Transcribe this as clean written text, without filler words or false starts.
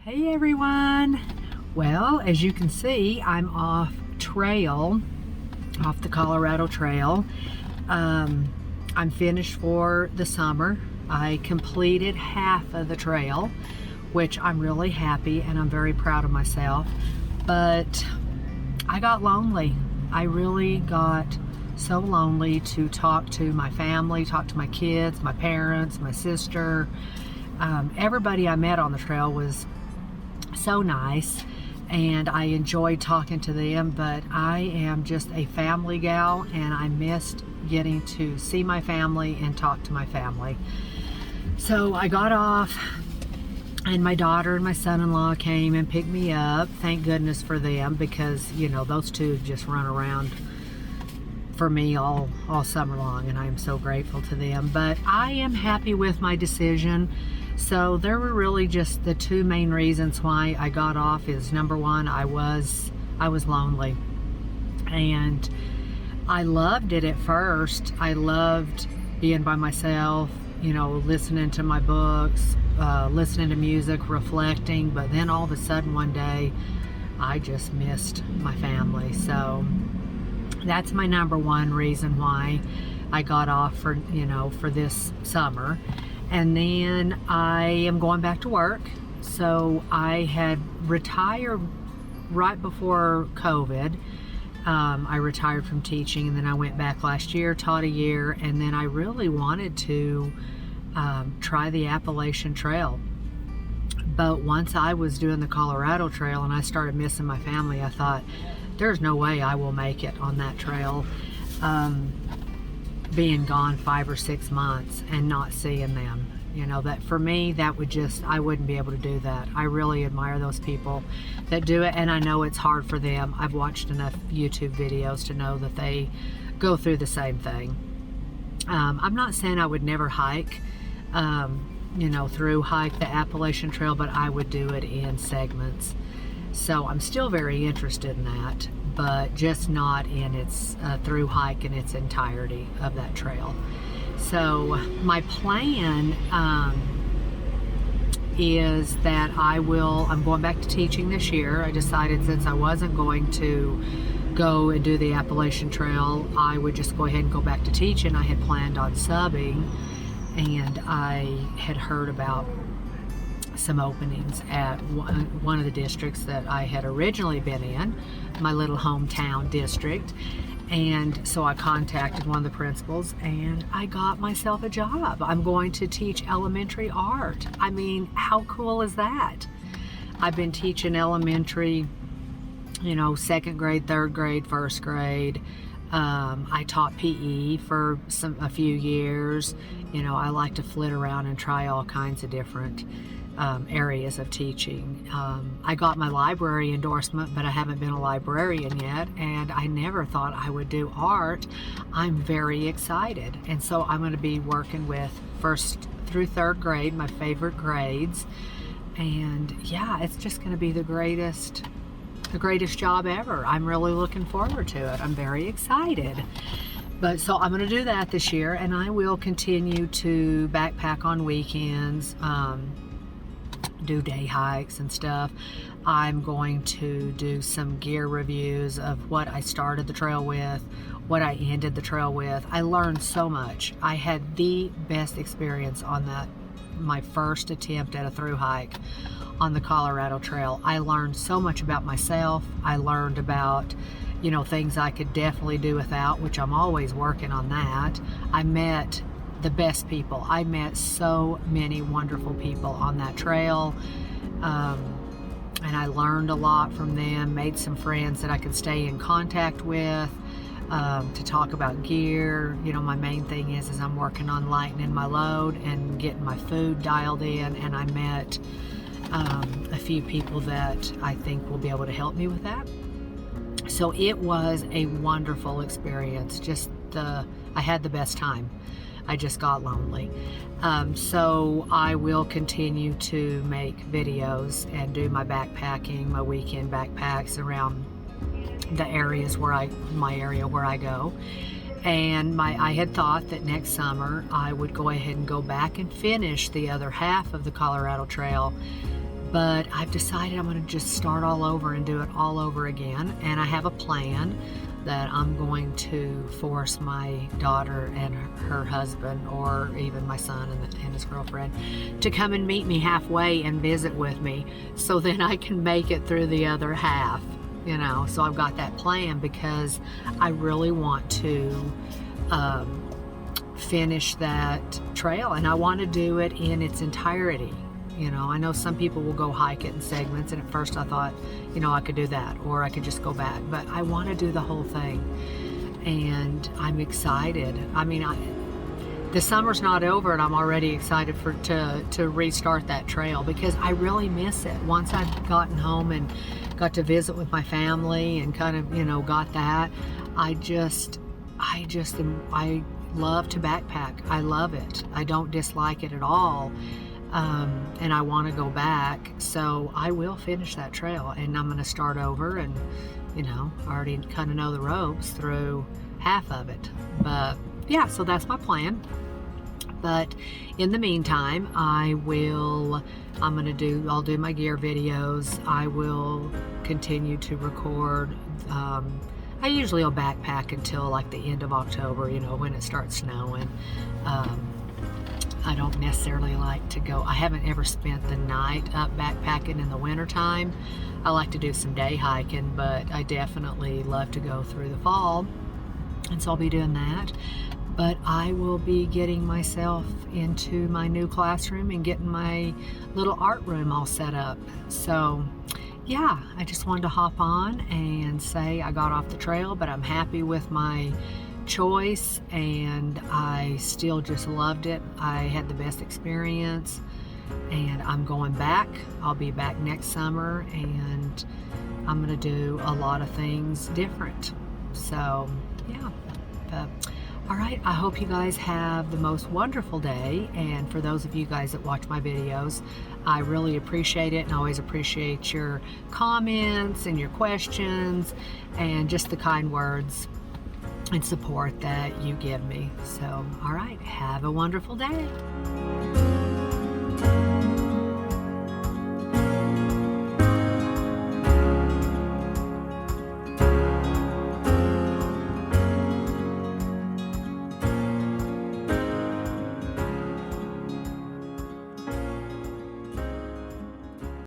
Hey everyone! Well, as you can see, I'm off the Colorado Trail. I'm finished for the summer. I completed half of the trail, which I'm really happy and I'm very proud of myself. But I got lonely. I really got so lonely to talk to my family, talk to my kids, my parents, my sister. Everybody I met on the trail was so nice and I enjoyed talking to them, but I am just a family gal and I missed getting to see my family and talk to my family. So I got off and my daughter and my son-in-law came and picked me up. Thank goodness for them, because you know those two just run around for me all summer long, and I am so grateful to them. But I am happy with my decision. So there were really just the two main reasons why I got off. Is number one, I was lonely, and I loved it at first. I loved being by myself, you know, listening to my books, listening to music, reflecting. But then all of a sudden one day I just missed my family. So that's my number one reason why I got off for this summer. And then I am going back to work. So I had retired right before COVID. I retired from teaching, and then I went back last year, taught a year, and then I really wanted to try the Appalachian Trail. But once I was doing the Colorado Trail and I started missing my family, I thought, there's no way I will make it on that trail, being gone 5 or 6 months and not seeing them. You know, that for me, that would I wouldn't be able to do that. I really admire those people that do it, and I know it's hard for them. I've watched enough YouTube videos to know that they go through the same thing. I'm not saying I would never hike, hike the Appalachian Trail, but I would do it in segments. So I'm still very interested in that, but just not in its through hike in its entirety of that trail. So my plan is that I'm going back to teaching this year. I decided, since I wasn't going to go and do the Appalachian Trail, I would just go ahead and go back to teaching. I had planned on subbing, and I had heard about some openings at one of the districts that I had originally been in, my little hometown district. And so I contacted one of the principals and I got myself a job. I'm going to teach elementary art. I mean, how cool is that? I've been teaching elementary, second grade, third grade, first grade. I taught PE for a few years. I like to flit around and try all kinds of different areas of teaching. I got my library endorsement, but I haven't been a librarian yet, and I never thought I would do art. I'm very excited, and so I'm going to be working with first through third grade, my favorite grades, and yeah, it's just going to be the greatest job ever. I'm really looking forward to it. I'm very excited. But so I'm going to do that this year, and I will continue to backpack on weekends, do day hikes and stuff. I'm going to do some gear reviews of what I started the trail with, what I ended the trail with. I learned so much. I had the best experience on my first attempt at a through hike on the Colorado Trail. I learned so much about myself. I learned about things I could definitely do without, which I'm always working on that. I met the best people. I met so many wonderful people on that trail, and I learned a lot from them, made some friends that I could stay in contact with, to talk about gear. My main thing is I'm working on lightening my load and getting my food dialed in, and I met a few people that I think will be able to help me with that. So it was a wonderful experience. I had the best time. I just got lonely. So I will continue to make videos and do my backpacking, my weekend backpacks around the areas my area where I go. And I had thought that next summer I would go ahead and go back and finish the other half of the Colorado Trail. But I've decided I'm going to just start all over and do it all over again. And I have a plan that I'm going to force my daughter and her husband, or even my son and his girlfriend, to come and meet me halfway and visit with me, so then I can make it through the other half, you know. So I've got that plan because I really want to finish that trail, and I want to do it in its entirety. You know, I know some people will go hike it in segments, and at first I thought, you know, I could do that, or I could just go back, but I want to do the whole thing, and I'm excited. I mean, the summer's not over, and I'm already excited to restart that trail, because I really miss it. Once I've gotten home and got to visit with my family and kind of, you know, got that, I love to backpack. I love it. I don't dislike it at all. And I want to go back, so I will finish that trail, and I'm going to start over, and, you know, I already kind of know the ropes through half of it. But yeah, so that's my plan. But in the meantime, I'll do my gear videos. I will continue to record. I usually will backpack until like the end of October, you know, when it starts snowing. I don't necessarily like to go. I haven't ever spent the night up backpacking in the wintertime. I like to do some day hiking, but I definitely love to go through the fall, and so I'll be doing that. But I will be getting myself into my new classroom and getting my little art room all set up. So yeah, I just wanted to hop on and say I got off the trail, but I'm happy with my choice, and I still just loved it. I had the best experience, and I'm going back. I'll be back next summer, and I'm going to do a lot of things different. So yeah, but all right, I hope you guys have the most wonderful day, and for those of you guys that watch my videos, I really appreciate it, and I always appreciate your comments and your questions and just the kind words and support that you give me. So, all right, have a wonderful day.